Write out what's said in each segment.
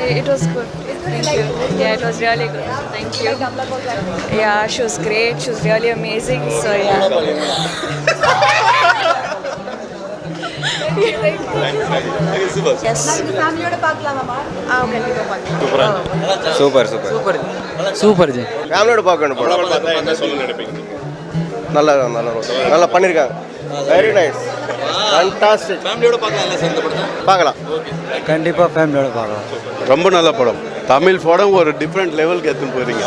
It was good. Thank you. Yeah, it was really good. Thank you. Yeah, she was great. She was really amazing. So yeah. Yes. ஃபேமிலியோட பார்க்கலாமா? கண்டிப்பா பார்க்கலாம். Super G. ஃபேமிலியோட பார்க்கணும் படம். என்ன சொல்ல நினைப்பீங்க? நல்லா பண்ணியிருக்காங்க. Very nice, fantastic. ஃபேமிலியோட பார்க்கலாம் இல்ல சேர்ந்து படத்தை? பார்க்கலாம். கண்டிப்பாக ஃபேமிலியோட பார்க்கலாம். ரொம்ப நல்ல படம். தமிழ் படம் ஒரு டிஃப்ரெண்ட் லெவலுக்கு எடுத்துன்னு போறீங்க.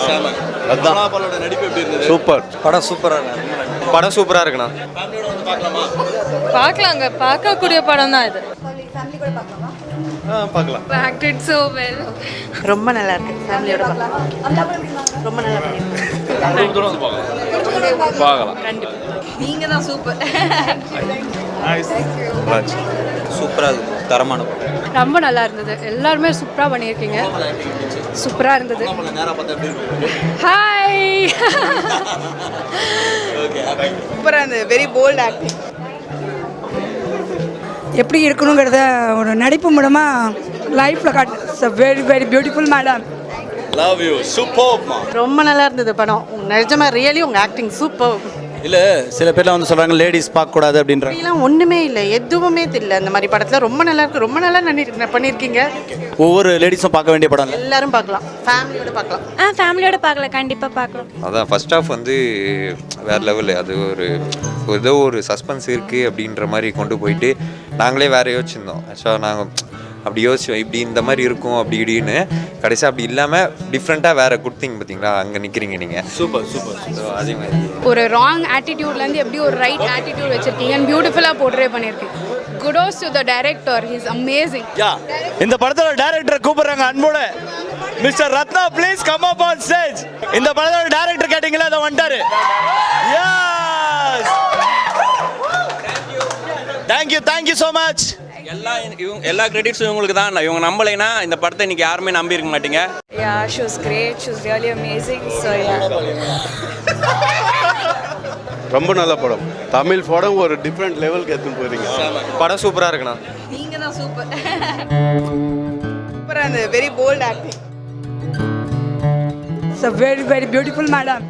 அதான் பாலோட நடிப்பு எப்படி இருந்தது? சூப்பர். படம் சூப்பராக இருக்கு. படம் சூப்பராக இருக்குண்ணா. ஃபேமிலியோட வந்து பார்க்கலாமா? பார்க்கலாங்க. பார்க்கக்கூடிய படம் தான் இது. ஃபேமிலி கூட பார்க்கலாமா? பார்க்கலாம். Acted so well. ரொம்ப நல்லா இருக்கு. ஃபேமிலியோட பார்க்கலாம். ரொம்ப நல்லா பண்ணிருக்காங்க. பார்க்கலாம். கண்டிப்பா. நீங்க தான் சூப்பர். சூப்பராக இருக்கு. தரமான படம். ரொம்ப நல்லா இருந்தது. எல்லாருமே சூப்பரா பண்ணியிருக்கீங்க. சூப்பரா இருந்தது. நேரா பார்த்தா எப்படி இருக்கு? ஹாய். சூப்பராக இருந்தது. Very bold acting. எப்படி இருக்கணுங்கிறத ஒரு நடிப்பு மூலமாக லைஃப்பில் காட்டு. Very very beautiful madam. Love you. சூப்பர்மா. ரொம்ப நல்லா இருந்தது படம். நிஜமா ரியலி உங்கள் ஆக்டிங் சூப்பர். இல்லை சில பேர்லாம் வந்து சொல்கிறாங்க லேடிஸ் பார்க்கக்கூடாது அப்படின்றாங்க. அப்படிலாம் ஒன்றுமே இல்லை, எதுவுமே தெரியல. அந்த மாதிரி படத்தில் ரொம்ப நல்லா இருக்கு. ரொம்ப நல்லா பண்ணியிருக்கீங்க. ஒவ்வொரு லேடிஸும் பார்க்க வேண்டிய படம் இல்லை. எல்லாரும் பார்க்கலாம். ஃபேமிலியோட பார்க்கலாம். ஃபேமிலியோட பார்க்கலாம். கண்டிப்பாக பார்க்கலாம். அதான் ஃபர்ஸ்ட் ஆஃப் வந்து வேறு லெவலு. அது ஏதோ ஒரு சஸ்பென்ஸ் இருக்குது அப்படின்ற மாதிரி கொண்டு போயிட்டு நாங்களே வேறு யோசிச்சிருந்தோம். ஆக்சுவலாக நாங்கள் அப்படி யோசிச்சோம், இப்படி இந்த மாதிரி இருக்கும் அப்படி இப்படின்னு. கடைசி அப்படி இல்லாமல் டிஃப்ரெண்ட்டாக வேறு குட் திங் பார்த்தீங்களா, அங்கே நிற்கிறீங்க நீங்கள். சூப்பர். ஸோ அதே மாதிரி ஒரு ராங் ஆட்டிடியூட்லேருந்து எப்படி ஒரு ரைட் ஆட்டிடியூட் வச்சுருக்கீங்கன்னு பியூட்டிஃபுல்லாக போர்ட்ரே பண்ணியிருக்கீங்க. Kudos to the director. He is amazing. இந்த படத்தோட டைரக்டர் கூப்பிடுறாங்க அன்போட. Mister Ratna please come up on stage. இந்த படத்தோட டைரக்டர் கேட்டிங்களா, அதை வந்துட்டாரு. Yes, thank you so much. எல்லா கிரெடிட்ஸும் இவங்களுக்கு தான். இவங்க நம்பலைன்னா இந்த படத்தை இன்னைக்கு யாருமே நம்பி இருக்க மாட்டீங்க. Yeah, she was great. She was really amazing. So yeah. ரொம்ப நல்ல படம். தமிழ் படம் ஒரு டிஃப்ரெண்ட் லெவலுக்கு எடுத்துன்னு போறீங்க. படம் சூப்பராக இருக்குண்ணா. நீங்க தான் சூப்பர். சூப்பராக இருந்தது. Very bold acting. Very very beautiful madam.